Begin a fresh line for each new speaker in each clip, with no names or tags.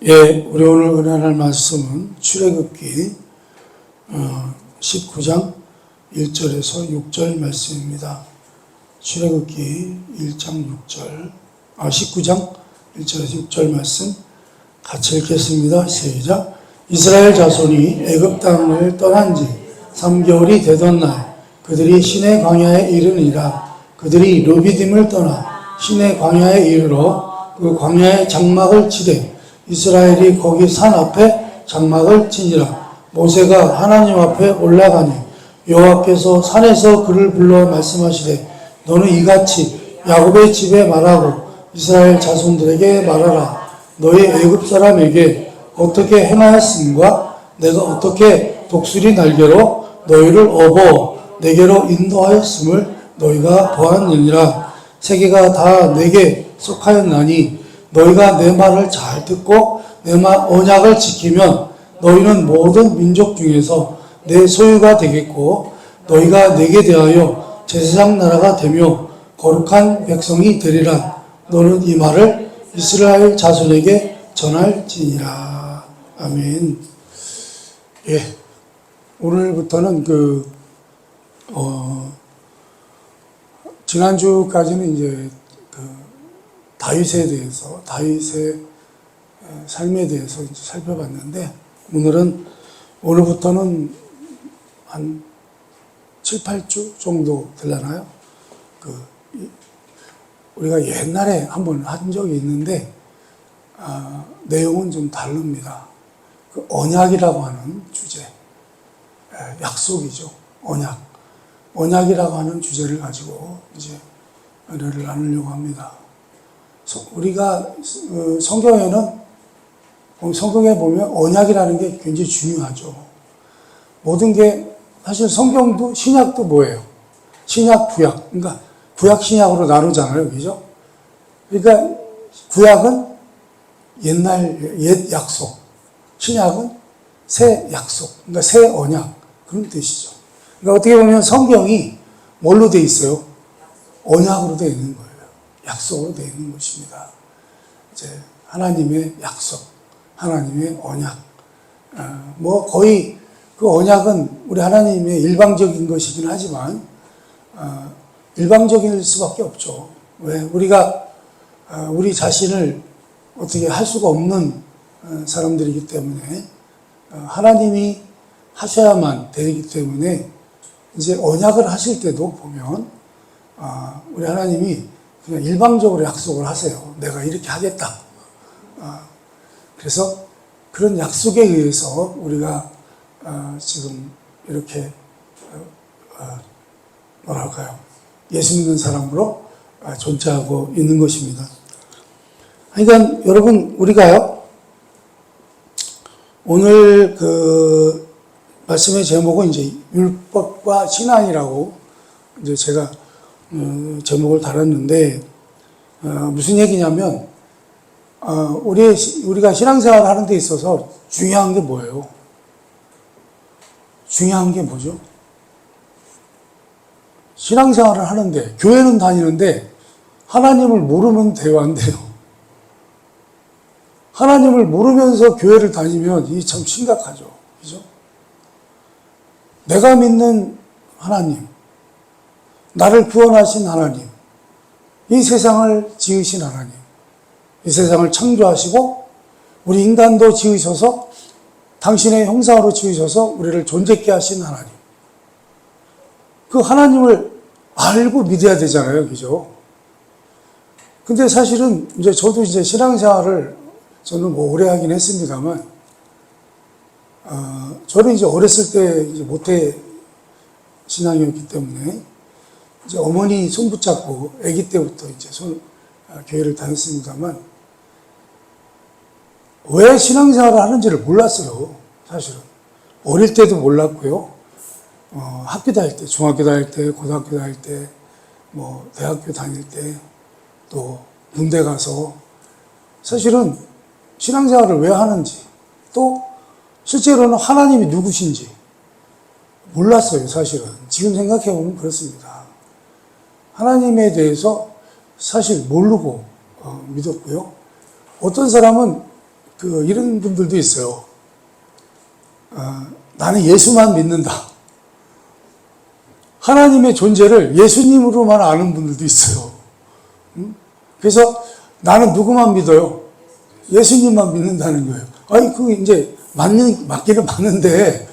예, 우리 오늘 은혜할 말씀은 출애굽기 19장 1절에서 6절 말씀입니다. 출애굽기 19장 1절에서 6절 말씀 같이 읽겠습니다. 시작. 이스라엘 자손이 애굽 땅을 떠난 지 3개월이 되던 날 그들이 시내 광야에 이르니라. 그들이 르비딤을 떠나 시내 광야에 이르러 그 광야에 장막을 치되 이스라엘이 거기 산 앞에 장막을 치니라. 모세가 하나님 앞에 올라가니 여호와께서 산에서 그를 불러 말씀하시되 너는 이같이 야곱의 집에 말하고 이스라엘 자손들에게 말하라. 너희 애굽 사람에게 어떻게 행하였음과 내가 어떻게 독수리 날개로 너희를 업어 내게로 인도하였음을 너희가 보았느니라. 세계가 다 내게 속하였나니 너희가 내 말을 잘 듣고 내 언약을 지키면 너희는 모든 민족 중에서 내 소유가 되겠고 너희가 내게 대하여 제사장 나라가 되며 거룩한 백성이 되리라. 너는 이 말을 이스라엘 자손에게 전할지니라. 아멘. 예, 오늘부터는 지난주까지는 이제 다윗에 대해서, 다윗의 삶에 대해서 이제 살펴봤는데, 오늘부터는 한 7, 8주 정도 되려나요? 우리가 옛날에 한번 한 적이 있는데, 내용은 좀 다릅니다. 언약이라고 하는 주제, 약속이죠. 언약이라고 하는 주제를 가지고 이제 은혜를 나누려고 합니다. 우리가 성경에 보면 언약이라는 게 굉장히 중요하죠. 모든 게 사실 성경도 신약도 뭐예요? 신약, 구약. 그러니까 구약, 신약으로 나누잖아요. 그죠? 그러니까 구약은 옛 약속. 신약은 새 약속. 그러니까 새 언약. 그런 뜻이죠. 그러니까 어떻게 보면 성경이 뭘로 돼 있어요? 언약으로 돼 있는 거예요. 약속으로 되어 있는 것입니다. 이제 하나님의 약속, 하나님의 언약. 거의 그 언약은 우리 하나님의 일방적인 것이긴 하지만 일방적일 수밖에 없죠. 왜? 우리가 우리 자신을 어떻게 할 수가 없는 사람들이기 때문에 하나님이 하셔야만 되기 때문에 이제 언약을 하실 때도 보면 우리 하나님이 그냥 일방적으로 약속을 하세요. 내가 이렇게 하겠다. 그래서 그런 약속에 의해서 우리가 지금 이렇게 예수 믿는 사람으로 존재하고 있는 것입니다. 그러니까 여러분 우리가요 오늘 말씀의 제목은 이제 율법과 신앙이라고 이제 제가 제목을 달았는데, 무슨 얘기냐면, 우리가 신앙생활을 하는 데 있어서 중요한 게 뭐예요? 중요한 게 뭐죠? 신앙생활을 하는데, 교회는 다니는데, 하나님을 모르면 돼요, 안 돼요? 하나님을 모르면서 교회를 다니면 이게 참 심각하죠. 그죠? 내가 믿는 하나님, 나를 구원하신 하나님, 이 세상을 지으신 하나님, 이 세상을 창조하시고 우리 인간도 지으셔서 당신의 형상으로 지으셔서 우리를 존재케 하신 하나님, 그 하나님을 알고 믿어야 되잖아요. 그죠? 근데 사실은 저도 신앙생활을 저는 오래 하긴 했습니다만, 저는 어렸을 때 모태 신앙이었기 때문에 이제 어머니 손 붙잡고 아기 때부터 교회를 다녔습니다만, 왜 신앙생활을 하는지를 몰랐어요. 사실은 어릴 때도 몰랐고요. 학교 다닐 때, 중학교 다닐 때, 고등학교 다닐 때, 대학교 다닐 때, 또 군대 가서 사실은 신앙생활을 왜 하는지, 또 실제로는 하나님이 누구신지 몰랐어요. 사실은 지금 생각해 보면 그렇습니다. 하나님에 대해서 사실 모르고 믿었고요. 어떤 사람은 이런 분들도 있어요. 나는 예수만 믿는다. 하나님의 존재를 예수님으로만 아는 분들도 있어요. 그래서 나는 누구만 믿어요? 예수님만 믿는다는 거예요. 아니, 이제 맞기는 맞는데,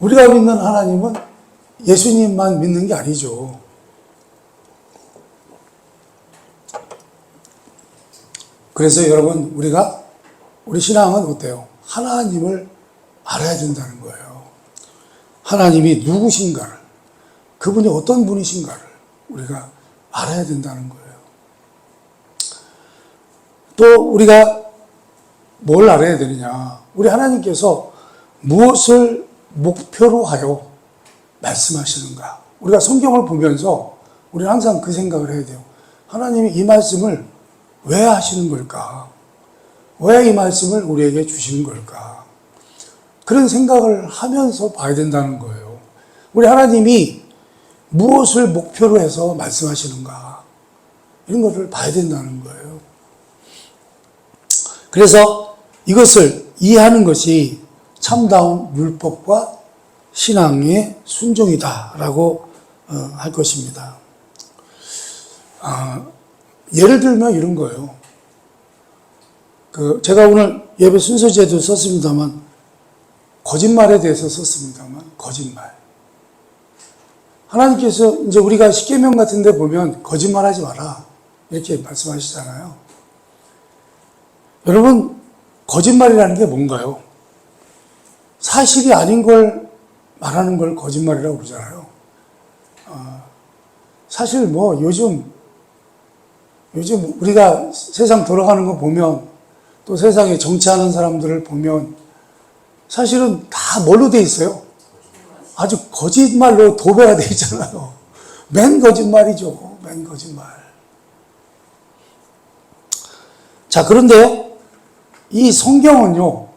우리가 믿는 하나님은 예수님만 믿는 게 아니죠. 그래서 여러분, 우리 신앙은 어때요? 하나님을 알아야 된다는 거예요. 하나님이 누구신가를, 그분이 어떤 분이신가를 우리가 알아야 된다는 거예요. 또 우리가 뭘 알아야 되느냐? 우리 하나님께서 무엇을 목표로 하여 말씀하시는가? 우리가 성경을 보면서 우리는 항상 그 생각을 해야 돼요. 하나님이 이 말씀을 왜 하시는 걸까? 왜 이 말씀을 우리에게 주시는 걸까? 그런 생각을 하면서 봐야 된다는 거예요. 우리 하나님이 무엇을 목표로 해서 말씀하시는가? 이런 것을 봐야 된다는 거예요. 그래서 이것을 이해하는 것이 참다운 율법과 신앙의 순종이다라고 할 것입니다. 예를 들면 이런 거예요. 제가 오늘 예배 순서제도 썼습니다만, 거짓말에 대해서 썼습니다만, 거짓말. 하나님께서 이제 우리가 십계명 같은 데 보면 거짓말하지 마라 이렇게 말씀하시잖아요. 여러분, 거짓말이라는 게 뭔가요? 사실이 아닌 걸 말하는 걸 거짓말이라고 그러잖아요. 사실 요즘 우리가 세상 돌아가는 거 보면, 또 세상에 정치하는 사람들을 보면 사실은 다 뭘로 돼 있어요? 아주 거짓말로 도배가 돼 있잖아요. 맨 거짓말이죠. 맨 거짓말. 자, 그런데요, 이 성경은요,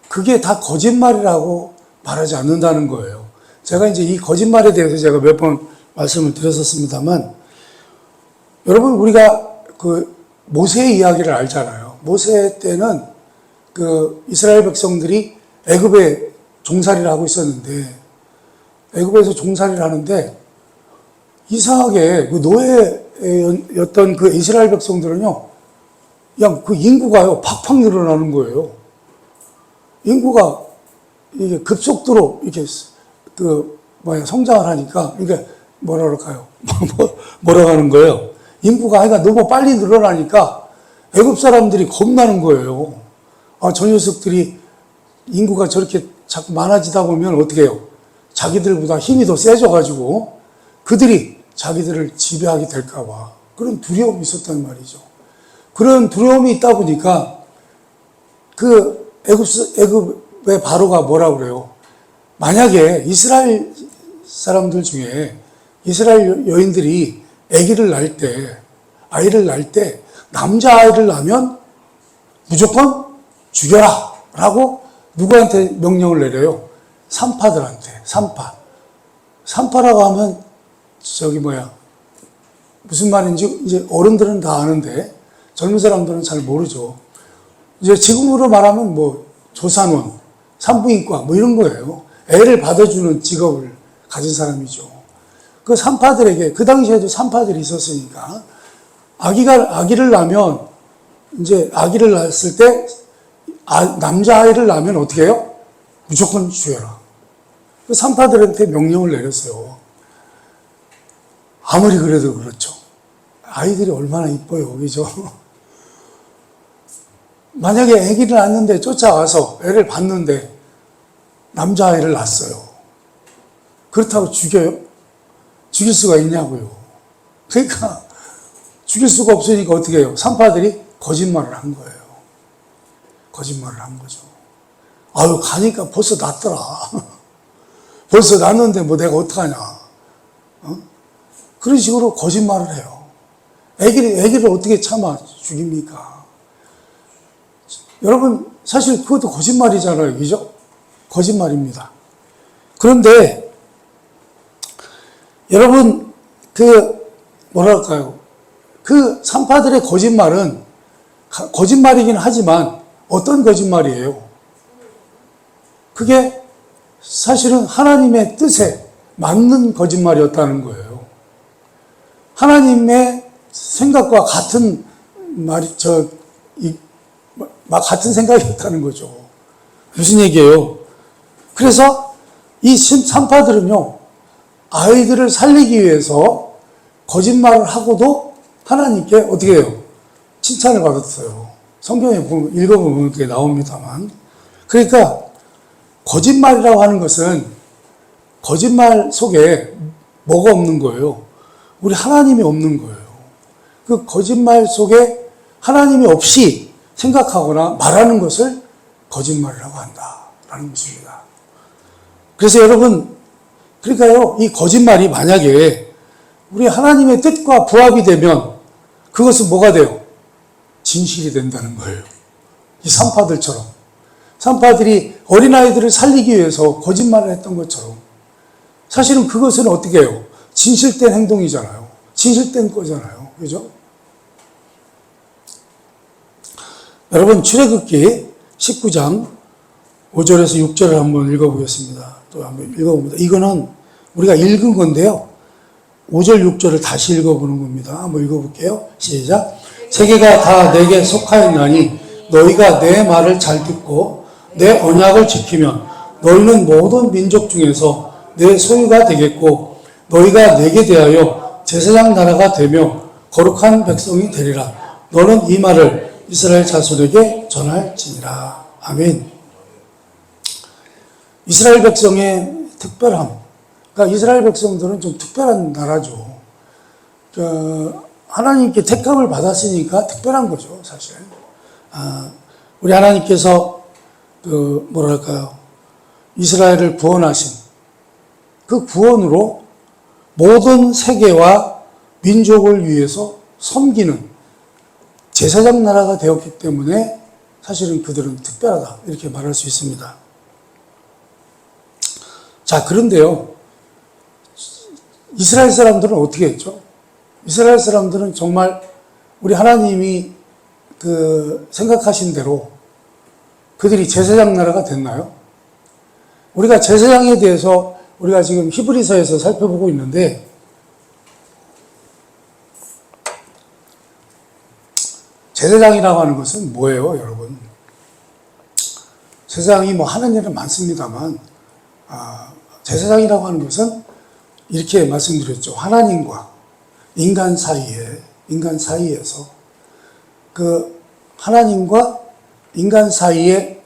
그게 다 거짓말이라고 말하지 않는다는 거예요. 제가 이제 이 거짓말에 대해서 제가 몇 번 말씀을 드렸었습니다만, 여러분, 우리가 모세의 이야기를 알잖아요. 모세 때는 이스라엘 백성들이 애굽에 종살이를 하고 있었는데, 애굽에서 종살이를 하는데, 이상하게 노예였던 이스라엘 백성들은요, 그냥 인구가요, 팍팍 늘어나는 거예요. 인구가 이게 급속도로 이렇게 성장을 하니까, 이게 뭐라 그럴까요? 뭐라고 하는 거예요? 인구가 너무 빨리 늘어나니까 애굽 사람들이 겁나는 거예요. 저 녀석들이 인구가 저렇게 자꾸 많아지다 보면 어떻게 해요? 자기들보다 힘이 더 세져가지고 그들이 자기들을 지배하게 될까봐 그런 두려움이 있었단 말이죠. 그런 두려움이 있다 보니까 애굽의 바로가 뭐라고 그래요? 만약에 이스라엘 사람들 중에 이스라엘 여인들이 아이를 낳을 때 남자아이를 낳으면 무조건 죽여라 라고 누구한테 명령을 내려요? 산파들한테. 산파라고 하면 무슨 말인지 이제 어른들은 다 아는데 젊은 사람들은 잘 모르죠. 이제 지금으로 말하면 조산원, 산부인과 이런 거예요. 애를 받아주는 직업을 가진 사람이죠. 그 산파들에게, 그 당시에도 산파들이 있었으니까, 아기를 낳으면, 이제 아기를 낳았을 때, 남자아이를 낳으면 어떻게 해요? 무조건 죽여라. 그 산파들한테 명령을 내렸어요. 아무리 그래도 그렇죠. 아이들이 얼마나 이뻐요, 그죠? 만약에 아기를 낳았는데 쫓아와서 애를 봤는데 남자아이를 낳았어요. 그렇다고 죽여요? 죽일 수가 있냐고요. 그러니까 죽일 수가 없으니까 어떻게 해요? 산파들이 거짓말을 한 거예요. 거짓말을 한 거죠. 가니까 벌써 났더라. 벌써 났는데 내가 어떡하냐. 그런 식으로 거짓말을 해요. 애기를 어떻게 참아 죽입니까? 여러분, 사실 그것도 거짓말이잖아요. 그죠? 거짓말입니다. 그런데 여러분, 뭐랄까요. 산파들의 거짓말은 거짓말이긴 하지만 어떤 거짓말이에요? 그게 사실은 하나님의 뜻에 맞는 거짓말이었다는 거예요. 하나님의 생각과 같은 같은 생각이었다는 거죠. 무슨 얘기예요? 그래서 이 산파들은요, 아이들을 살리기 위해서 거짓말을 하고도 하나님께 어떻게 해요? 칭찬을 받았어요. 성경에 읽어보면 그게 나옵니다만. 그러니까 거짓말이라고 하는 것은 거짓말 속에 뭐가 없는 거예요? 우리 하나님이 없는 거예요. 그 거짓말 속에 하나님이 없이 생각하거나 말하는 것을 거짓말이라고 한다라는 것입니다. 그래서 여러분, 그러니까요, 이 거짓말이 만약에 우리 하나님의 뜻과 부합이 되면 그것은 뭐가 돼요? 진실이 된다는 거예요. 이 산파들처럼. 산파들이 어린아이들을 살리기 위해서 거짓말을 했던 것처럼 사실은 그것은 어떻게 해요? 진실된 행동이잖아요. 진실된 거잖아요. 그죠? 여러분, 출애굽기 19장 5절에서 6절을 한번 읽어보겠습니다. 또 한번 읽어봅니다. 이거는 우리가 읽은 건데요. 5절, 6절을 다시 읽어보는 겁니다. 한번 읽어볼게요. 시작. 세계가 다 내게 속하였나니 너희가 내 말을 잘 듣고 내 언약을 지키면 너희는 모든 민족 중에서 내 소유가 되겠고 너희가 내게 대하여 제사장 나라가 되며 거룩한 백성이 되리라. 너는 이 말을 이스라엘 자손에게 전할지니라. 아멘. 이스라엘 백성의 특별함. 그러니까 이스라엘 백성들은 좀 특별한 나라죠. 하나님께 택함을 받았으니까 특별한 거죠, 사실. 우리 하나님께서 이스라엘을 구원하신 그 구원으로 모든 세계와 민족을 위해서 섬기는 제사장 나라가 되었기 때문에 사실은 그들은 특별하다, 이렇게 말할 수 있습니다. 자, 그런데요, 이스라엘 사람들은 어떻게 했죠? 이스라엘 사람들은 정말 우리 하나님이 생각하신 대로 그들이 제사장 나라가 됐나요? 우리가 제사장에 대해서 우리가 지금 히브리서에서 살펴보고 있는데, 제사장이라고 하는 것은 뭐예요, 여러분? 제사장이 하는 일은 많습니다만, 제사장이라고 하는 것은 이렇게 말씀드렸죠. 하나님과 인간 사이에서 하나님과 인간 사이에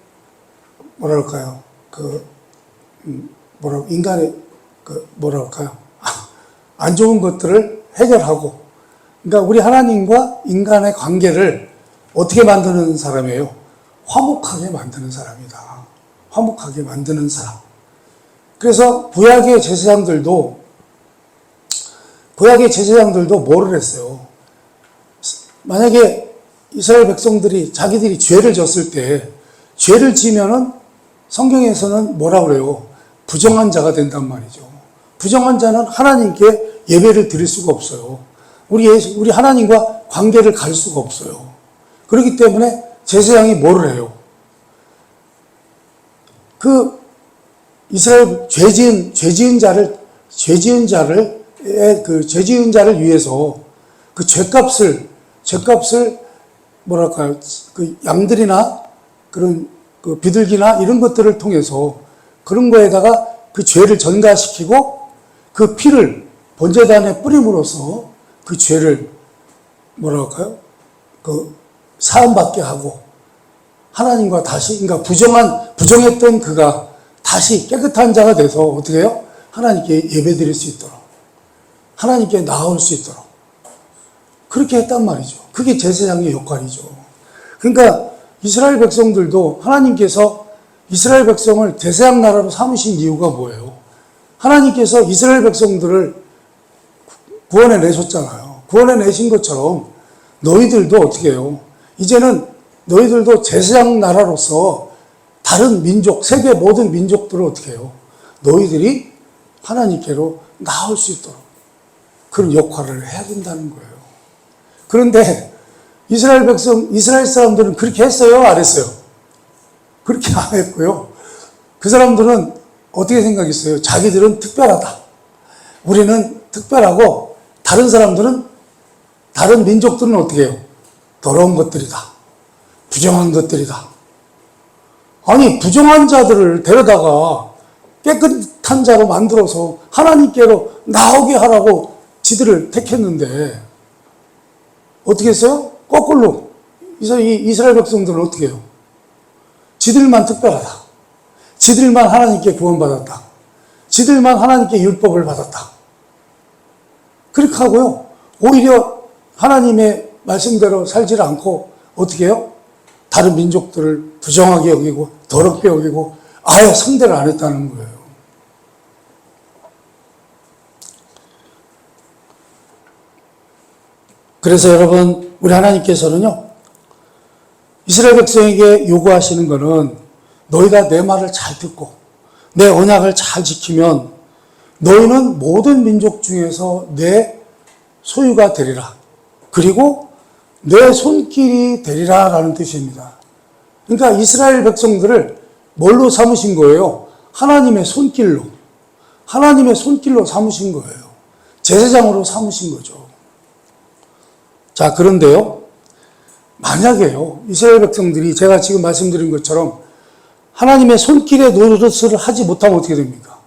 안 좋은 것들을 해결하고, 그러니까 우리 하나님과 인간의 관계를 어떻게 만드는 사람이에요? 화목하게 만드는 사람이다. 화목하게 만드는 사람. 그래서 구약의 제사장들도 뭐를 했어요? 만약에 이스라엘 백성들이 자기들이 죄를 졌을 때, 죄를 지면은 성경에서는 뭐라 그래요? 부정한 자가 된단 말이죠. 부정한 자는 하나님께 예배를 드릴 수가 없어요. 우리 하나님과 관계를 갈 수가 없어요. 그렇기 때문에 제사장이 뭐를 해요? 이스라엘 죄지은 자를 위해서 죄값을 양들이나 그런 비둘기나 이런 것들을 통해서 그런 거에다가 그 죄를 전가시키고 그 피를 번제단에 뿌림으로써 그 죄를 사함받게 하고 하나님과 다시, 그러니까 부정했던 그가 다시 깨끗한 자가 돼서 어떻게 해요? 하나님께 예배드릴 수 있도록, 하나님께 나아올 수 있도록 그렇게 했단 말이죠. 그게 제사장의 역할이죠. 그러니까 이스라엘 백성들도 하나님께서 이스라엘 백성을 제사장 나라로 삼으신 이유가 뭐예요? 하나님께서 이스라엘 백성들을 구원해 내셨잖아요. 구원해 내신 것처럼 너희들도 어떻게 해요? 이제는 너희들도 제사장 나라로서 다른 민족, 세계 모든 민족들을 어떻게 해요? 너희들이 하나님께로 나올 수 있도록 그런 역할을 해야 된다는 거예요. 그런데 이스라엘 사람들은 그렇게 했어요? 안 했어요? 그렇게 안 했고요. 그 사람들은 어떻게 생각했어요? 자기들은 특별하다. 우리는 특별하고 다른 사람들은, 다른 민족들은 어떻게 해요? 더러운 것들이다. 부정한 것들이다. 아니, 부정한 자들을 데려다가 깨끗한 자로 만들어서 하나님께로 나오게 하라고 지들을 택했는데 어떻게 했어요? 거꾸로 이스라엘 백성들은 어떻게 해요? 지들만 특별하다. 지들만 하나님께 구원받았다. 지들만 하나님께 율법을 받았다. 그렇게 하고요. 오히려 하나님의 말씀대로 살지 않고 어떻게 해요? 다른 민족들을 부정하게 여기고 더럽게 여기고 아예 상대를 안 했다는 거예요. 그래서 여러분, 우리 하나님께서는요, 이스라엘 백성에게 요구하시는 것은 너희가 내 말을 잘 듣고 내 언약을 잘 지키면 너희는 모든 민족 중에서 내 소유가 되리라. 그리고 내 손길이 되리라 라는 뜻입니다. 그러니까 이스라엘 백성들을 뭘로 삼으신 거예요? 하나님의 손길로. 하나님의 손길로 삼으신 거예요. 제사장으로 삼으신 거죠. 자, 그런데요, 만약에요, 이스라엘 백성들이 제가 지금 말씀드린 것처럼 하나님의 손길의 노릇을 하지 못하면 어떻게 됩니까?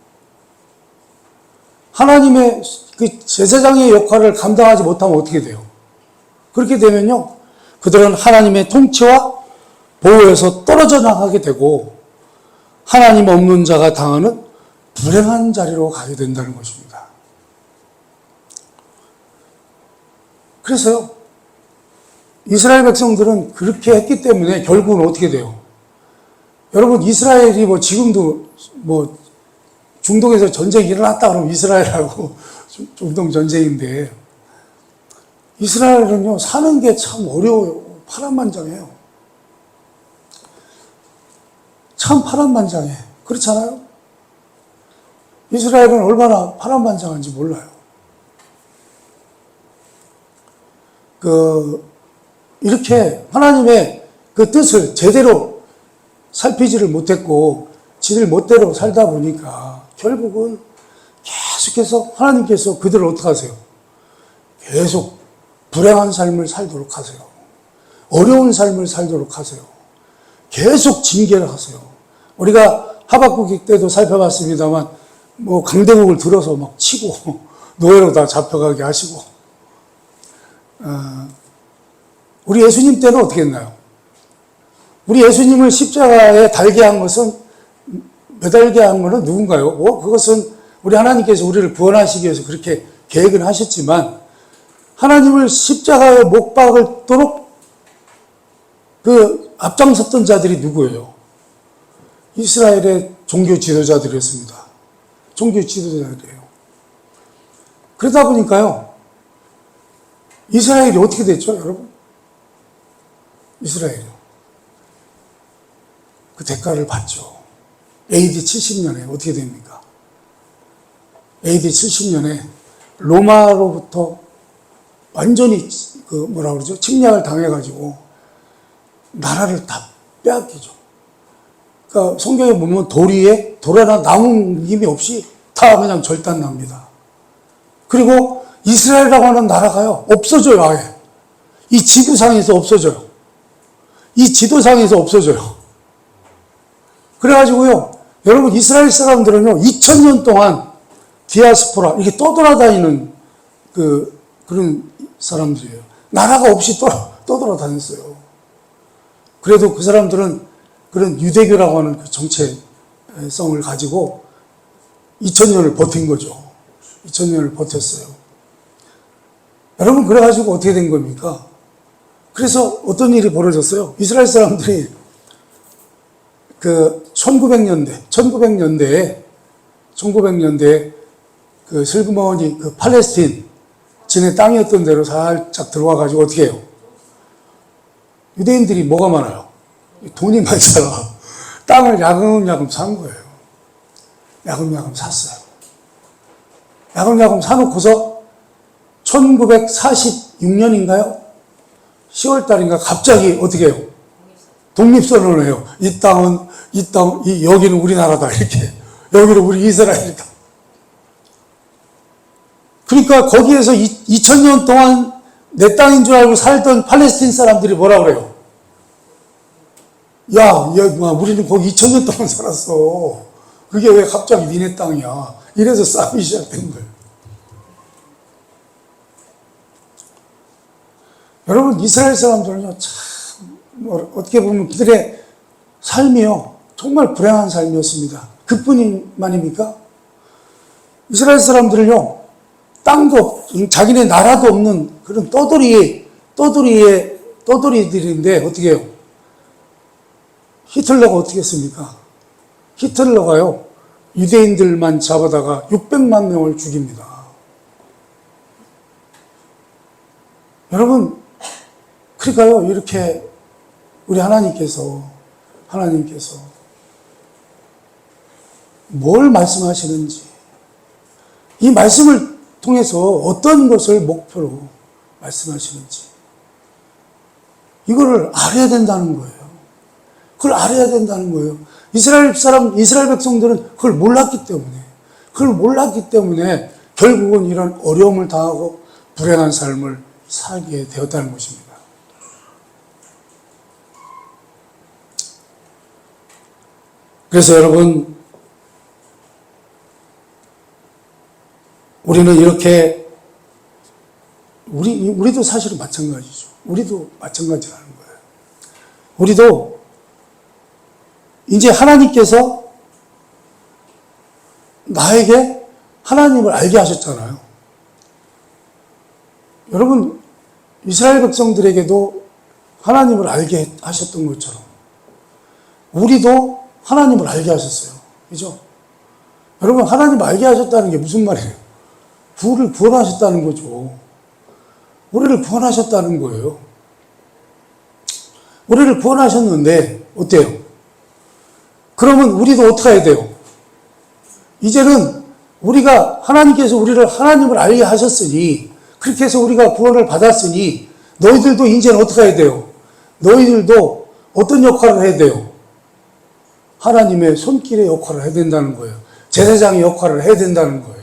하나님의 그 제사장의 역할을 감당하지 못하면 어떻게 돼요? 그렇게 되면요, 그들은 하나님의 통치와 보호에서 떨어져 나가게 되고 하나님 없는 자가 당하는 불행한 자리로 가게 된다는 것입니다. 그래서요, 이스라엘 백성들은 그렇게 했기 때문에 결국은 어떻게 돼요? 여러분, 이스라엘이 뭐 지금도 뭐 중동에서 전쟁이 일어났다 그러면 이스라엘하고 중동 전쟁인데, 이스라엘은요, 사는 게 참 어려워요. 파란만장해요. 참 파란만장해. 그렇잖아요? 이스라엘은 얼마나 파란만장한지 몰라요. 이렇게 하나님의 그 뜻을 제대로 살피지를 못했고 지들 멋대로 살다 보니까 결국은 계속해서 하나님께서 그들을 어떻게 하세요? 계속 불행한 삶을 살도록 하세요. 어려운 삶을 살도록 하세요. 계속 징계를 하세요. 우리가 하박국 때도 살펴봤습니다만 뭐 강대국을 들어서 막 치고 노예로 다 잡혀가게 하시고, 우리 예수님 때는 어떻게 했나요? 우리 예수님을 십자가에 달게 한 것은, 매달게 한 것은 누군가요? 그것은 우리 하나님께서 우리를 구원하시기 위해서 그렇게 계획을 하셨지만, 하나님을 십자가에 못 박을도록 그 앞장섰던 자들이 누구예요? 이스라엘의 종교 지도자들이었습니다. 종교 지도자들이에요. 그러다 보니까요, 이스라엘이 어떻게 됐죠, 여러분? 이스라엘이요. 그 대가를 받죠. AD 70년에 어떻게 됩니까? AD 70년에 로마로부터 완전히 침략을 당해가지고 나라를 다 빼앗기죠. 그러니까 성경에 보면 돌 위에 돌 하나 남음김이 없이 다 그냥 절단납니다. 그리고 이스라엘이라고 하는 나라가요, 없어져요, 아예. 이 지구상에서 없어져요. 이 지도상에서 없어져요. 그래가지고요, 여러분, 이스라엘 사람들은요, 2000년 동안 디아스포라, 이렇게 떠돌아다니는 그런 사람들이에요. 나라가 없이 떠돌아다녔어요. 그래도 그 사람들은 그런 유대교라고 하는 그 정체성을 가지고 2000년을 버틴 거죠. 2000년을 버텼어요. 여러분, 그래가지고 어떻게 된 겁니까? 그래서 어떤 일이 벌어졌어요? 이스라엘 사람들이 1900년대에 그 슬그머니 그 팔레스틴 진의 땅이었던 데로 살짝 들어와가지고 어떻게 해요? 유대인들이 뭐가 많아요? 돈이 많잖아. 땅을 야금야금 산 거예요. 야금야금 샀어요. 야금야금 사놓고서 1946년인가요? 10월 달인가 갑자기 어떻게 해요? 독립선언을 해요. 여기는 우리나라다. 이렇게. 여기는 우리 이스라엘이다. 그러니까 거기에서 2000년 동안 내 땅인 줄 알고 살던 팔레스틴 사람들이 뭐라 그래요? 야, 우리는 거기 2000년 동안 살았어. 그게 왜 갑자기 니네 땅이야? 이래서 싸움이 시작된 거예요. 여러분, 이스라엘 사람들은요, 참, 어떻게 보면 그들의 삶이요, 정말 불행한 삶이었습니다. 그뿐만입니까? 이스라엘 사람들은요, 땅도, 자기네 나라도 없는 그런 떠돌이들인데, 어떻게 해요? 히틀러가 어떻게 했습니까? 히틀러가요, 유대인들만 잡아다가 600만 명을 죽입니다. 여러분, 그러니까요, 이렇게 우리 하나님께서 뭘 말씀하시는지, 이 말씀을 통해서 어떤 것을 목표로 말씀하시는지, 이거를 알아야 된다는 거예요. 그걸 알아야 된다는 거예요. 이스라엘 백성들은 그걸 몰랐기 때문에 결국은 이런 어려움을 당하고 불행한 삶을 살게 되었다는 것입니다. 그래서 여러분, 우리는 이렇게, 우리도 사실은 마찬가지죠. 우리도 마찬가지라는 거예요. 우리도 이제 하나님께서 나에게 하나님을 알게 하셨잖아요. 여러분, 이스라엘 백성들에게도 하나님을 알게 하셨던 것처럼 우리도 하나님을 알게 하셨어요. 그죠? 여러분, 하나님 알게 하셨다는 게 무슨 말이에요? 우리를 구원하셨다는 거죠. 우리를 구원하셨다는 거예요. 우리를 구원하셨는데 어때요? 그러면 우리도 어떻게 해야 돼요? 이제는 하나님께서 우리를 하나님을 알게 하셨으니, 그렇게 해서 우리가 구원을 받았으니, 너희들도 이제는 어떻게 해야 돼요? 너희들도 어떤 역할을 해야 돼요? 하나님의 손길의 역할을 해야 된다는 거예요. 제사장의 역할을 해야 된다는 거예요.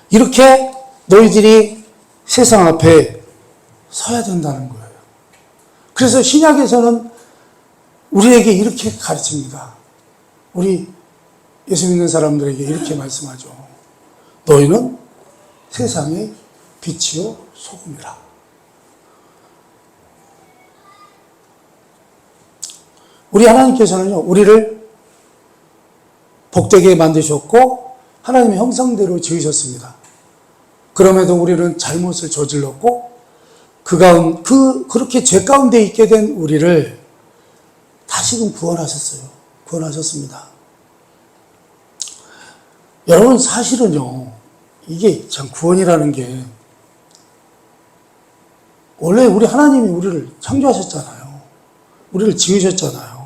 이렇게 너희들이 세상 앞에 서야 된다는 거예요. 그래서 신약에서는 우리에게 이렇게 가르칩니다. 우리 예수 믿는 사람들에게 이렇게 말씀하죠. 너희는 세상의 빛이요 소금이라. 우리 하나님께서는요, 우리를 복되게 만드셨고 하나님의 형상대로 지으셨습니다. 그럼에도 우리는 잘못을 저질렀고 그렇게 죄 가운데 있게 된 우리를 다시금 구원하셨습니다. 여러분, 사실은요, 이게 참 구원이라는 게, 원래 우리 하나님이 우리를 창조하셨잖아요. 우리를 지으셨잖아요.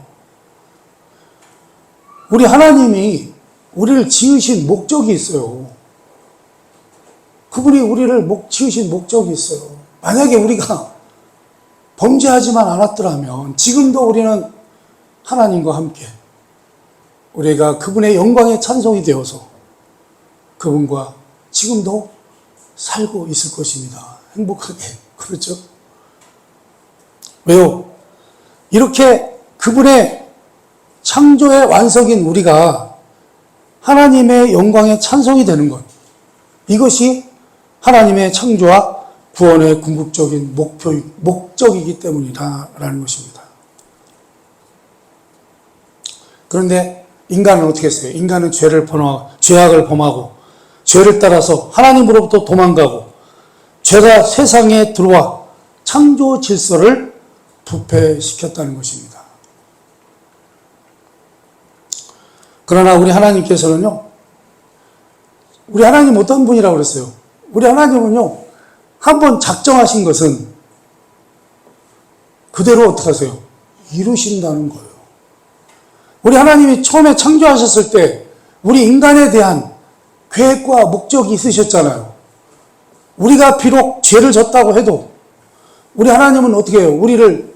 우리 하나님이 우리를 지으신 목적이 있어요. 그분이 우리를 지으신 목적이 있어요. 만약에 우리가 범죄하지만 않았더라면 지금도 우리는 하나님과 함께 우리가 그분의 영광의 찬송이 되어서 그분과 지금도 살고 있을 것입니다. 행복하게. 그렇죠? 왜요? 이렇게 그분의 창조의 완성인 우리가 하나님의 영광의 찬송이 되는 것, 이것이 하나님의 창조와 구원의 궁극적인 목적이기 때문이다라는 것입니다. 그런데 인간은 어떻게 했어요? 인간은 죄악을 범하고 죄를 따라서 하나님으로부터 도망가고 죄가 세상에 들어와 창조 질서를 부패시켰다는 것입니다. 그러나 우리 하나님께서는요, 우리 하나님 어떤 분이라고 그랬어요? 우리 하나님은요, 한번 작정하신 것은 그대로 어떻게 하세요? 이루신다는 거예요. 우리 하나님이 처음에 창조하셨을 때 우리 인간에 대한 계획과 목적이 있으셨잖아요. 우리가 비록 죄를 졌다고 해도 우리 하나님은 어떻게 해요? 우리를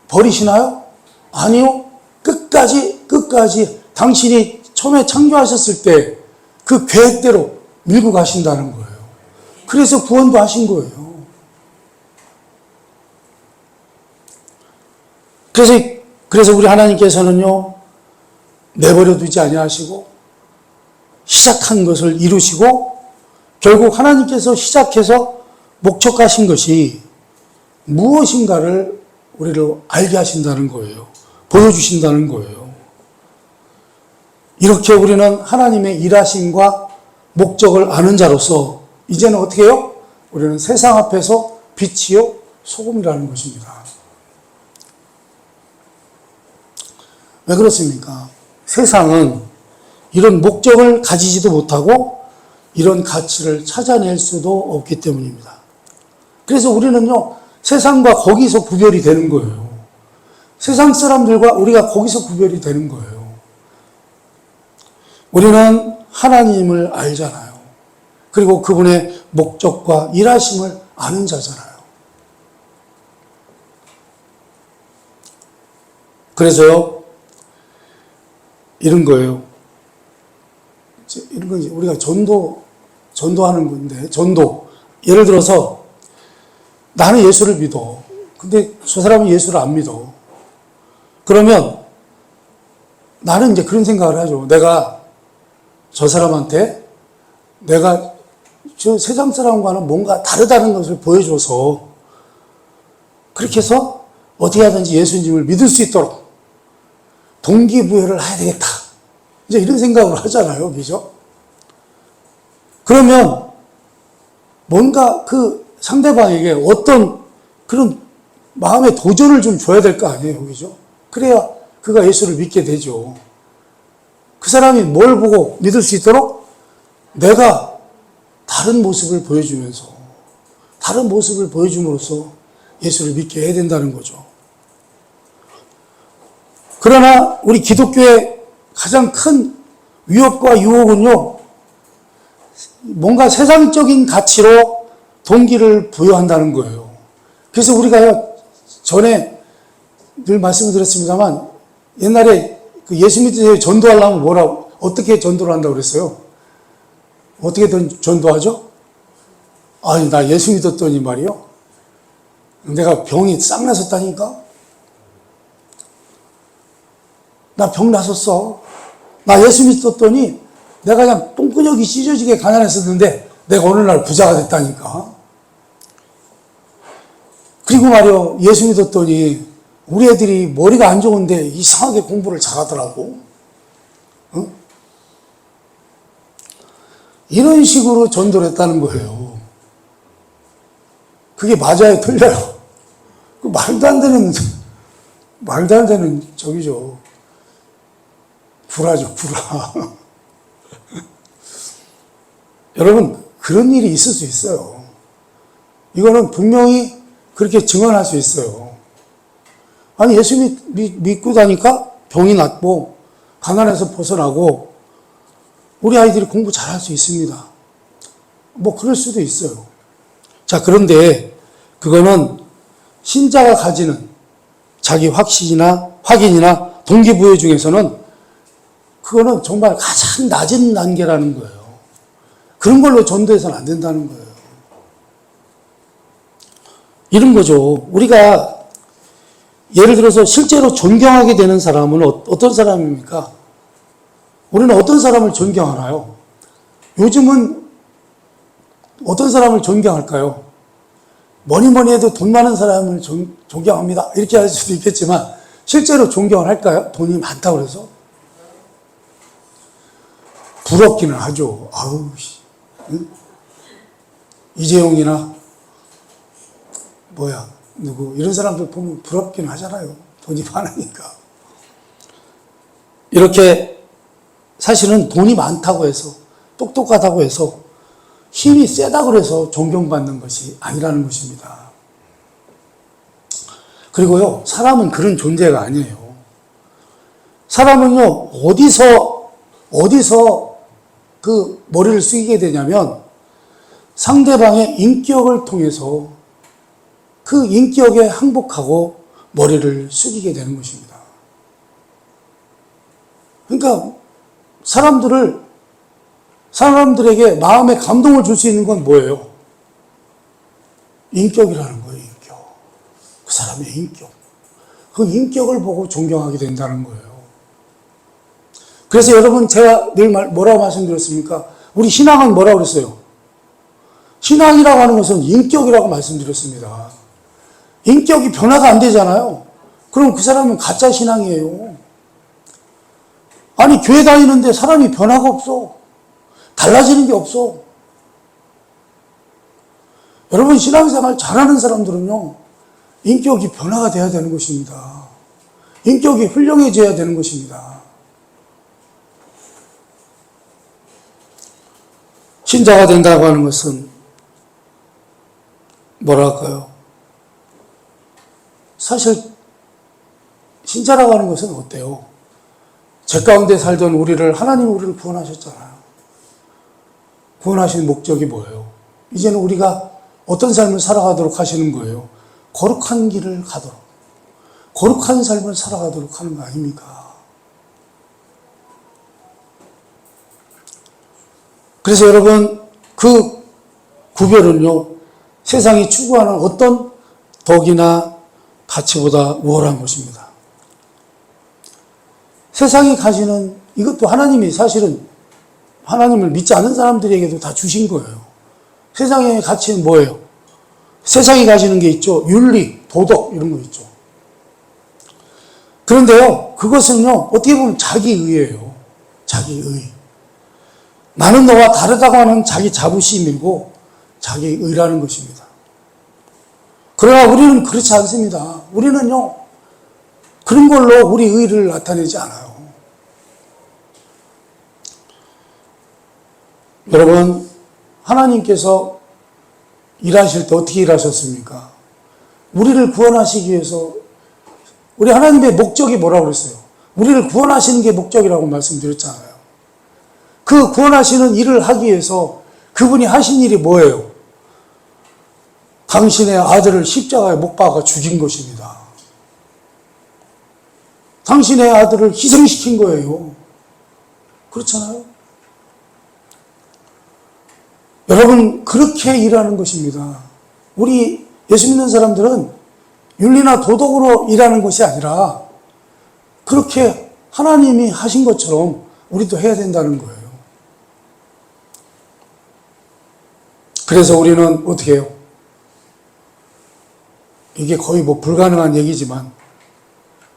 버리시나요? 아니요. 끝까지 당신이 처음에 창조하셨을 때 그 계획대로 밀고 가신다는 거예요. 그래서 구원도 하신 거예요. 그래서 우리 하나님께서는요, 내버려 두지 아니하시고 시작한 것을 이루시고 결국 하나님께서 시작해서 목적하신 것이 무엇인가를 우리를 알게 하신다는 거예요. 보여주신다는 거예요. 이렇게 우리는 하나님의 일하심과 목적을 아는 자로서 이제는 어떻게 해요? 우리는 세상 앞에서 빛이요 소금이라는 것입니다. 왜 그렇습니까? 세상은 이런 목적을 가지지도 못하고 이런 가치를 찾아낼 수도 없기 때문입니다. 그래서 우리는요, 세상과 거기서 구별이 되는 거예요. 세상 사람들과 우리가 거기서 구별이 되는 거예요. 우리는 하나님을 알잖아요. 그리고 그분의 목적과 일하심을 아는 자잖아요. 그래서요, 이런 거예요. 이런 건 우리가 전도하는 건데, 예를 들어서 나는 예수를 믿어. 근데 저 사람은 예수를 안 믿어. 그러면 나는 이제 그런 생각을 하죠. 내가 저 사람한테 내가 저 세상 사람과는 뭔가 다르다는 것을 보여줘서 그렇게 해서 어떻게 하든지 예수님을 믿을 수 있도록 동기부여를 해야 되겠다. 이제 이런 생각을 하잖아요. 그죠? 그러면 뭔가 그 상대방에게 어떤 그런 마음의 도전을 좀 줘야 될 거 아니에요. 그죠? 그래야 그가 예수를 믿게 되죠. 그 사람이 뭘 보고 믿을 수 있도록 내가 다른 모습을 보여주면서, 다른 모습을 보여줌으로써 예수를 믿게 해야 된다는 거죠. 그러나 우리 기독교의 가장 큰 위협과 유혹은요, 뭔가 세상적인 가치로 동기를 부여한다는 거예요. 그래서 우리가 전에 늘 말씀을 드렸습니다만, 옛날에 그 예수 믿으세요 전도하려면 어떻게 전도를 한다고 그랬어요? 어떻게 전도하죠? 아니, 나 예수 믿었더니 말이요. 내가 병이 싹 났었다니까? 나 병 났었어. 나 예수 믿었더니 내가 그냥 똥구녕이 찢어지게 가난했었는데 내가 어느 날 부자가 됐다니까? 그리고 말이요, 예수 믿었더니 우리 애들이 머리가 안 좋은데 이상하게 공부를 잘하더라고. 어? 이런 식으로 전도를 했다는 거예요. 그게 맞아요, 틀려요? 그 말도 안 되는 저기죠. 불화죠, 불화. 여러분, 그런 일이 있을 수 있어요. 이거는 분명히 그렇게 증언할 수 있어요. 아니, 예수 믿고 다니까 병이 낫고, 가난에서 벗어나고, 우리 아이들이 공부 잘할 수 있습니다. 뭐, 그럴 수도 있어요. 자, 그런데, 그거는 신자가 가지는 자기 확신이나 동기부여 중에서는 그거는 정말 가장 낮은 단계라는 거예요. 그런 걸로 전도해서는 안 된다는 거예요. 이런 거죠. 우리가 예를 들어서 실제로 존경하게 되는 사람은 어떤 사람입니까? 우리는 어떤 사람을 존경하나요? 요즘은 어떤 사람을 존경할까요? 뭐니 해도 돈 많은 사람을 존경합니다. 이렇게 할 수도 있겠지만 실제로 존경을 할까요? 돈이 많다고 그래서? 부럽기는 하죠. 아우, 응? 이재용이나 누구 이런 사람들 보면 부럽기는 하잖아요. 돈이 많으니까. 이렇게 사실은 돈이 많다고 해서, 똑똑하다고 해서, 힘이 세다고 해서 존경받는 것이 아니라는 것입니다. 그리고요, 사람은 그런 존재가 아니에요. 사람은요, 어디서 그 머리를 쓰게 되냐면 상대방의 인격을 통해서 그 인격에 항복하고 머리를 숙이게 되는 것입니다. 그러니까 사람들에게 마음에 감동을 줄 수 있는 건 뭐예요? 인격이라는 거예요, 인격. 그 사람의 인격. 그 인격을 보고 존경하게 된다는 거예요. 그래서 여러분, 제가 늘 뭐라고 말씀드렸습니까? 우리 신앙은 뭐라고 그랬어요? 신앙이라고 하는 것은 인격이라고 말씀드렸습니다. 인격이 변화가 안 되잖아요. 그럼 그 사람은 가짜 신앙이에요. 아니, 교회 다니는데 사람이 변화가 없어. 달라지는 게 없어. 여러분, 신앙생활 잘하는 사람들은요, 인격이 변화가 돼야 되는 것입니다. 인격이 훌륭해져야 되는 것입니다. 신자가 된다고 하는 것은 뭐랄까요? 사실 신자라고 하는 것은 어때요? 죄 가운데 살던 하나님 우리를 구원하셨잖아요. 구원하신 목적이 뭐예요? 이제는 우리가 어떤 삶을 살아가도록 하시는 거예요? 거룩한 길을 가도록, 거룩한 삶을 살아가도록 하는 거 아닙니까? 그래서 여러분, 그 구별은요, 세상이 추구하는 어떤 덕이나 가치보다 우월한 것입니다. 세상이 가지는 이것도 하나님이 사실은 하나님을 믿지 않는 사람들에게도 다 주신 거예요. 세상의 가치는 뭐예요? 세상이 가지는 게 있죠. 윤리, 도덕 이런 거 있죠. 그런데요, 그것은요, 어떻게 보면 자기의예요. 자기의. 나는 너와 다르다고 하는 자기 자부심이고 자기의라는 것입니다. 그러나 우리는 그렇지 않습니다. 우리는요, 그런 걸로 우리 의를 나타내지 않아요. 여러분, 하나님께서 일하실 때 어떻게 일하셨습니까? 우리를 구원하시기 위해서, 우리 하나님의 목적이 뭐라고 그랬어요? 우리를 구원하시는 게 목적이라고 말씀드렸잖아요. 그 구원하시는 일을 하기 위해서 그분이 하신 일이 뭐예요? 당신의 아들을 십자가에 못 박아 죽인 것입니다. 당신의 아들을 희생시킨 거예요. 그렇잖아요? 여러분, 그렇게 일하는 것입니다. 우리 예수 믿는 사람들은 윤리나 도덕으로 일하는 것이 아니라 그렇게 하나님이 하신 것처럼 우리도 해야 된다는 거예요. 그래서 우리는 어떻게 해요? 이게 거의 불가능한 얘기지만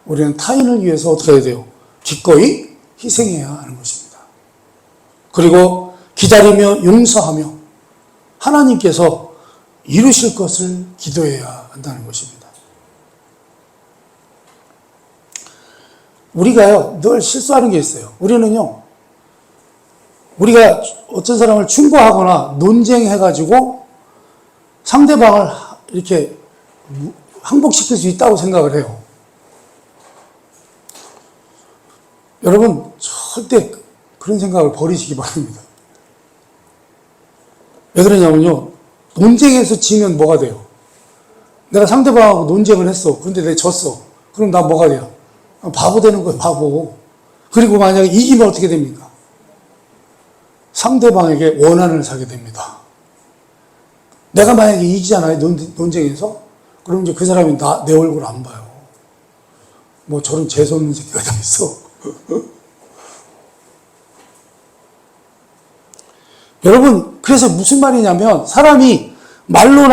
우리는 타인을 위해서 어떻게 해야 돼요? 기꺼이 희생해야 하는 것입니다. 그리고 기다리며 용서하며 하나님께서 이루실 것을 기도해야 한다는 것입니다. 우리가요, 늘 실수하는 게 있어요. 우리가 어떤 사람을 충고하거나 논쟁해가지고 상대방을 이렇게 항복시킬 수 있다고 생각을 해요. 여러분, 절대 그런 생각을 버리시기 바랍니다. 왜 그러냐면요, 논쟁에서 지면 뭐가 돼요? 내가 상대방하고 논쟁을 했어. 그런데 내가 졌어. 그럼 나 뭐가 돼요? 바보 되는 거예요, 바보. 그리고 만약에 이기면 어떻게 됩니까? 상대방에게 원한을 사게 됩니다. 내가 만약에 이기잖아요, 논쟁에서. 그럼 이제 그 사람이 내 얼굴 안 봐요. 저런 재수없는 새끼가 다 있어. 여러분, 그래서 무슨 말이냐면, 사람이 말로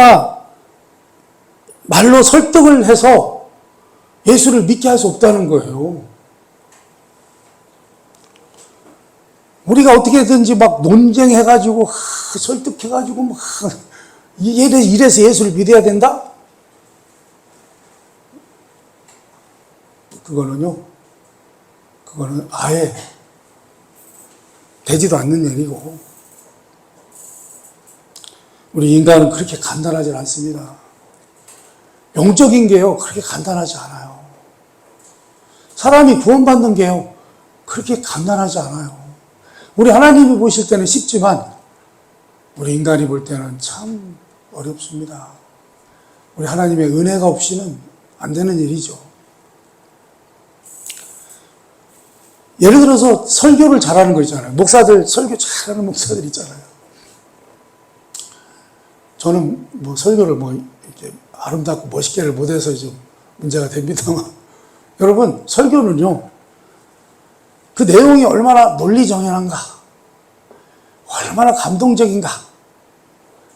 설득을 해서 예수를 믿게 할 수 없다는 거예요. 우리가 어떻게든지 논쟁해가지고, 설득해가지고, 이래서 예수를 믿어야 된다? 그거는 아예 되지도 않는 일이고, 우리 인간은 그렇게 간단하지 않습니다. 영적인 게요, 그렇게 간단하지 않아요. 사람이 구원받는 게요, 그렇게 간단하지 않아요. 우리 하나님이 보실 때는 쉽지만, 우리 인간이 볼 때는 참 어렵습니다. 우리 하나님의 은혜가 없이는 안 되는 일이죠. 예를 들어서 설교를 잘하는 거 있잖아요. 목사들, 설교 잘하는 목사들 있잖아요. 저는 뭐 설교를 뭐 이렇게 아름답고 멋있게를 못해서 좀 문제가 됩니다만, 여러분, 설교는요, 그 내용이 얼마나 논리정연한가, 얼마나 감동적인가,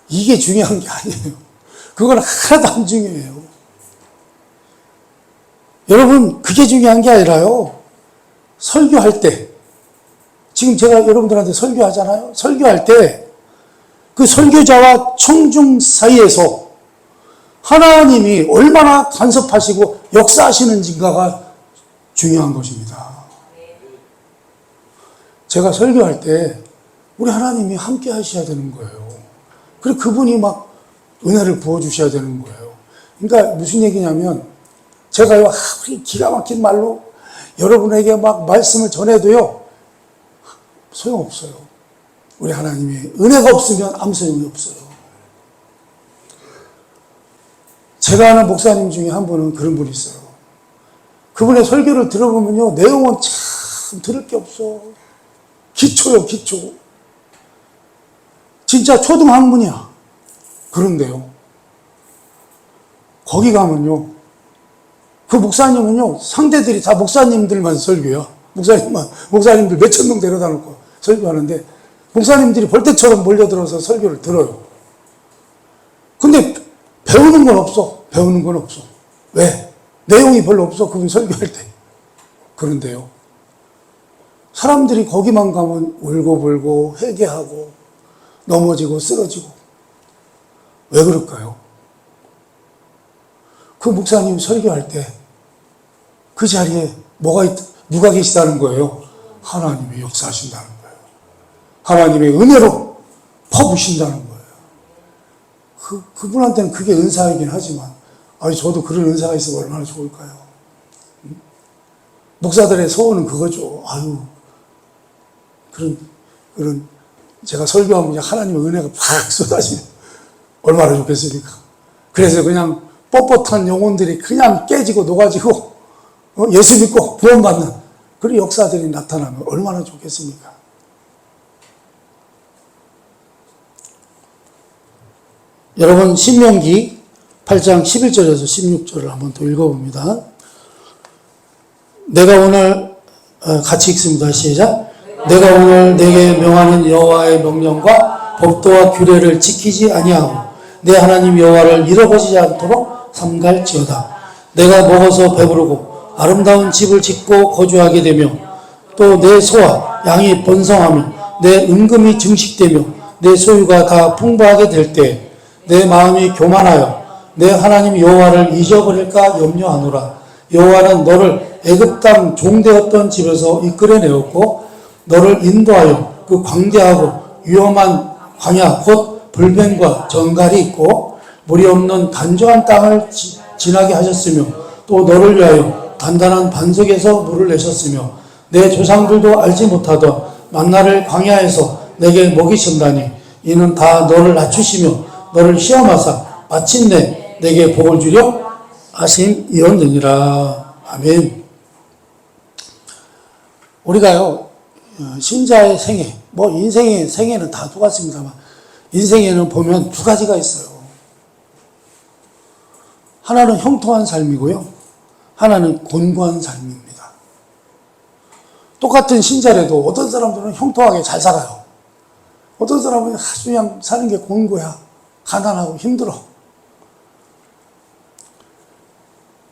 이게 중요한 게 아니에요. 그건 하나도 안 중요해요. 여러분, 그게 중요한 게 아니라요, 설교할 때, 지금 제가 여러분들한테 설교하잖아요. 설교할 때, 그 설교자와 청중 사이에서 하나님이 얼마나 간섭하시고 역사하시는지가 중요한 것입니다. 제가 설교할 때 우리 하나님이 함께 하셔야 되는 거예요. 그리고 그분이 막 은혜를 부어주셔야 되는 거예요. 그러니까 무슨 얘기냐면, 제가요, 기가 막힌 말로 여러분에게 막 말씀을 전해도요, 소용없어요. 우리 하나님이 은혜가 없으면 아무 소용이 없어요. 제가 아는 목사님 중에 한 분은 그런 분이 있어요. 그분의 설교를 들어보면요, 내용은 참 들을 게 없어. 기초요, 기초. 진짜 초등학문이야. 그런데요, 거기 가면요, 그 목사님은요, 상대들이 다 목사님들만 설교야. 목사님들 몇천 명 데려다 놓고 설교하는데, 목사님들이 벌떼처럼 몰려들어서 설교를 들어요. 근데 배우는 건 없어. 배우는 건 없어. 왜? 내용이 별로 없어. 그분 설교할 때. 그런데요, 사람들이 거기만 가면 울고불고 회개하고 넘어지고 쓰러지고. 왜 그럴까요? 그 목사님 설교할 때 그 자리에 누가 계시다는 거예요? 하나님이 역사하신다는 거예요. 하나님의 은혜로 퍼부신다는 거예요. 그분한테는 그게 은사이긴 하지만, 저도 그런 은사가 있으면 얼마나 좋을까요? 목사들의 소원은 그거죠. 그런, 제가 설교하면 하나님의 은혜가 팍 쏟아지면 얼마나 좋겠습니까? 그래서 그냥 뻣뻣한 영혼들이 그냥 깨지고 녹아지고, 예수 믿고 구원받는 그런 역사들이 나타나면 얼마나 좋겠습니까? 여러분, 신명기 8장 11절에서 16절을 한번 더 읽어봅니다. 내가 오늘, 같이 읽습니다. 시작. 내가 오늘 내게 명하는 여호와의 명령과 법도와 규례를 지키지 아니하고 내 하나님 여호와를 잃어버리지 않도록 삼갈지어다. 내가 먹어서 배부르고 아름다운 집을 짓고 거주하게 되며, 또 내 소와 양이 번성하며 내 은금이 증식되며 내 소유가 다 풍부하게 될 때 내 마음이 교만하여 내 하나님 여호와를 잊어버릴까 염려하노라. 여호와는 너를 애굽 땅 종되었던 집에서 이끌어내었고 너를 인도하여 그 광대하고 위험한 광야 곧 불뱀과 정갈이 있고 물이 없는 간조한 땅을 지나게 하셨으며, 또 너를 위하여 단단한 반석에서 물을 내셨으며 내 조상들도 알지 못하던 만나를 광야에서 내게 먹이신다니, 이는 다 너를 낮추시며 너를 시험하사 마침내 내게 복을 주려 하심이었느니라. 아멘. 우리가요, 신자의 생애, 인생의 생애는 다 똑같습니다만, 인생에는 보면 두 가지가 있어요. 하나는 형통한 삶이고요, 하나는 곤고한 삶입니다. 똑같은 신자라도 어떤 사람들은 형통하게 잘 살아요. 어떤 사람은 아주 그냥 사는 게 곤고야. 가난하고 힘들어.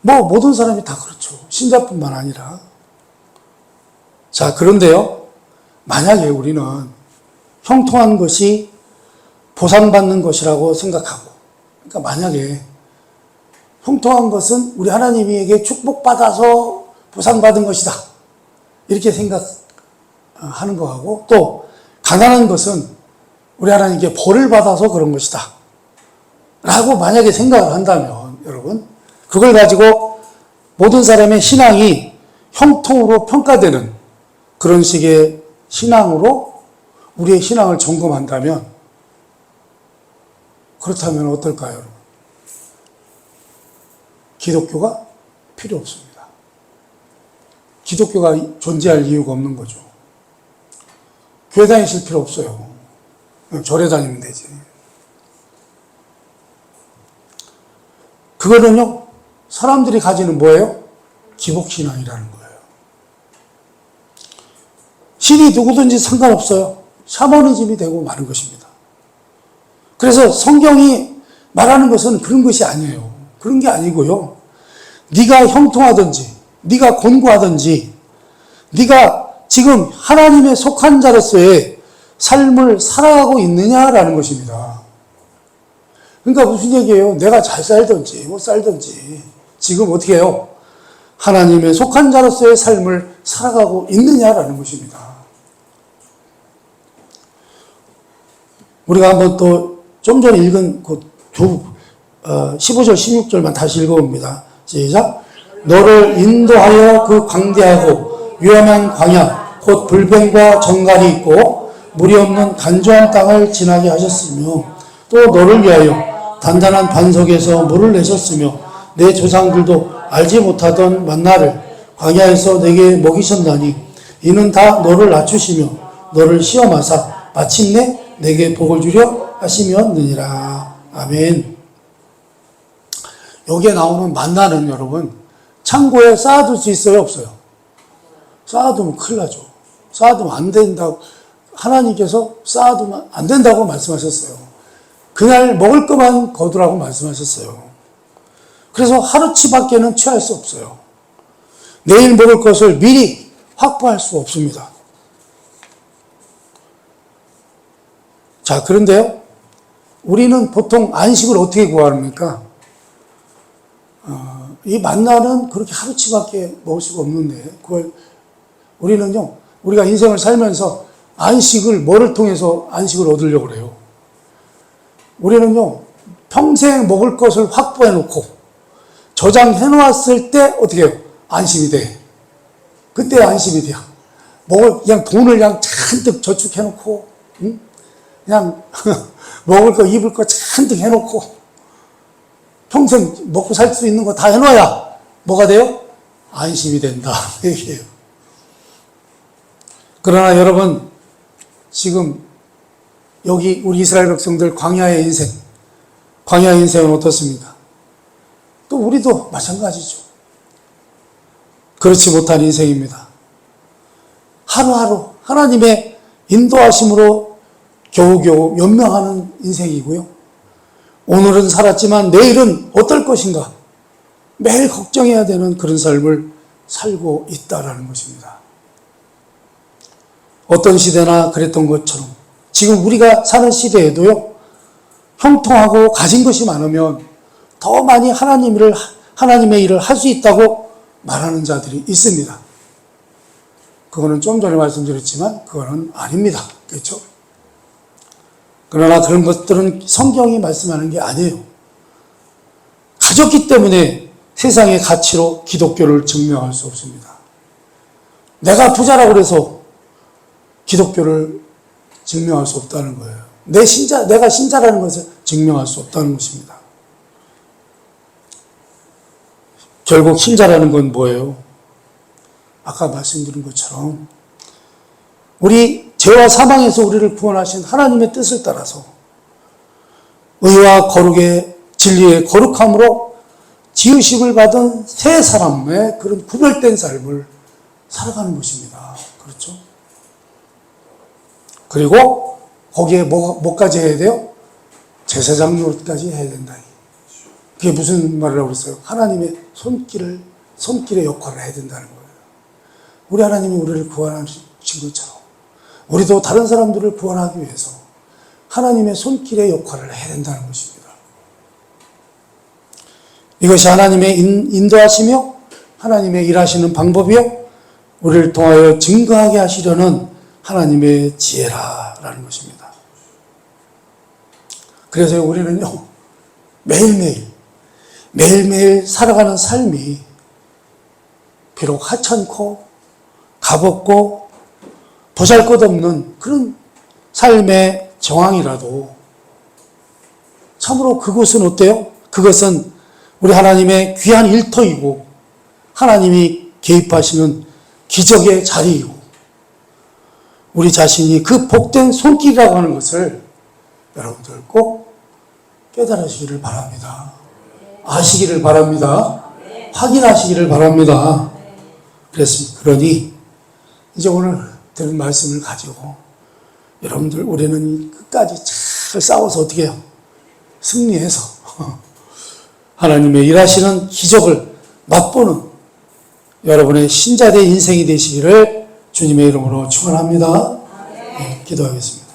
모든 사람이 다 그렇죠. 신자뿐만 아니라. 자, 그런데요, 만약에 우리는 형통한 것이 보상받는 것이라고 생각하고, 그러니까 만약에 형통한 것은 우리 하나님에게 축복받아서 보상받은 것이다, 이렇게 생각하는 거하고, 또 가난한 것은 우리 하나님께 벌을 받아서 그런 것이다 라고 만약에 생각을 한다면, 여러분, 그걸 가지고 모든 사람의 신앙이 형통으로 평가되는 그런 식의 신앙으로 우리의 신앙을 점검한다면, 그렇다면 어떨까요, 여러분? 기독교가 필요 없습니다. 기독교가 존재할 이유가 없는 거죠. 교회 다니실 필요 없어요. 절에 다니면 되지. 그거는요, 사람들이 가지는 뭐예요? 기복신앙이라는 거예요. 신이 누구든지 상관없어요. 샤머니즘이 되고 마는 것입니다. 그래서 성경이 말하는 것은 그런 것이 아니에요. 그런 게 아니고요. 네가 형통하든지, 네가 곤고하든지, 네가 지금 하나님의 속한 자로서의 삶을 살아가고 있느냐라는 것입니다. 그러니까 무슨 얘기예요? 내가 잘 살든지 못 살든지 지금 어떻게 해요? 하나님의 속한 자로서의 삶을 살아가고 있느냐라는 것입니다. 우리가 한번 또 좀 전에 읽은 그 15절, 16절만 다시 읽어봅니다. 시작. 너를 인도하여 그 광대하고 위험한 광야, 곧 불뱀과 정갈이 있고 물이 없는 간조한 땅을 지나게 하셨으며 또 너를 위하여 단단한 반석에서 물을 내셨으며 내 조상들도 알지 못하던 만나를 광야에서 내게 먹이셨나니 이는 다 너를 낮추시며 너를 시험하사 마침내 내게 복을 주려 하시면느니라. 아멘. 여기에 나오는 만나는 여러분 창고에 쌓아둘 수 있어요? 없어요? 쌓아두면 큰일 나죠. 쌓아두면 안 된다고 하나님께서 쌓아두면 안 된다고 말씀하셨어요. 그날 먹을 것만 거두라고 말씀하셨어요. 그래서 하루치밖에는 취할 수 없어요. 내일 먹을 것을 미리 확보할 수 없습니다. 자, 그런데요, 우리는 보통 안식을 어떻게 구합니까? 이 만나는 그렇게 하루치밖에 먹을 수가 없는데, 그걸 우리는요, 우리가 인생을 살면서 안식을 뭐를 통해서 안식을 얻으려고 그래요? 우리는요, 평생 먹을 것을 확보해 놓고 저장해 놓았을 때 어떻게 해요? 안심이 돼. 그때 안심이 돼요. 그냥 돈을 그냥 잔뜩 저축해 놓고, 응? 그냥 먹을 거, 입을 거 잔뜩 해 놓고 평생 먹고 살 수 있는 거 다 해놔야 뭐가 돼요? 안심이 된다. 얘기해요. 그러나 여러분, 지금 여기 우리 이스라엘 백성들 광야의 인생은 어떻습니까? 또 우리도 마찬가지죠. 그렇지 못한 인생입니다. 하루하루 하나님의 인도하심으로 겨우겨우 연명하는 인생이고요. 오늘은 살았지만 내일은 어떨 것인가? 매일 걱정해야 되는 그런 삶을 살고 있다라는 것입니다. 어떤 시대나 그랬던 것처럼 지금 우리가 사는 시대에도요, 형통하고 가진 것이 많으면 더 많이 하나님의 일을 할 수 있다고 말하는 자들이 있습니다. 그거는 좀 전에 말씀드렸지만 그거는 아닙니다. 그렇죠? 그러나 그런 것들은 성경이 말씀하는 게 아니에요. 가졌기 때문에 세상의 가치로 기독교를 증명할 수 없습니다. 내가 부자라고 해서 기독교를 증명할 수 없다는 거예요. 내가 신자라는 것을 증명할 수 없다는 것입니다. 결국 신자라는 건 뭐예요? 아까 말씀드린 것처럼 우리 죄와 사망에서 우리를 구원하신 하나님의 뜻을 따라서 의와 거룩의 진리의 거룩함으로 지으심을 받은 새 사람의 그런 구별된 삶을 살아가는 것입니다. 그렇죠? 그리고 거기에 뭐까지 해야 돼요? 제사장 노릇까지 해야 된다. 그게 무슨 말이라고 그랬어요? 하나님의 손길의 역할을 해야 된다는 거예요. 우리 하나님이 우리를 구원하신 것처럼 우리도 다른 사람들을 구원하기 위해서 하나님의 손길의 역할을 해야 된다는 것입니다. 이것이 하나님의 인도하시며 하나님의 일하시는 방법이요, 우리를 통하여 증거하게 하시려는 하나님의 지혜라라는 것입니다. 그래서 우리는요, 매일매일 살아가는 삶이 비록 하찮고 값없고 보잘것없는 그런 삶의 정황이라도 참으로 그것은 어때요? 그것은 우리 하나님의 귀한 일터이고 하나님이 개입하시는 기적의 자리이고 우리 자신이 그 복된 손길이라고 하는 것을 여러분들 꼭 깨달으시기를 바랍니다. 아시기를 바랍니다. 확인하시기를 바랍니다. 그랬습니다. 그러니 이제 오늘 들은 말씀을 가지고 여러분들 우리는 끝까지 잘 싸워서 어떻게 해요? 승리해서 하나님의 일하시는 기적을 맛보는 여러분의 신자된 인생이 되시기를 주님의 이름으로 축원합니다. 네, 기도하겠습니다.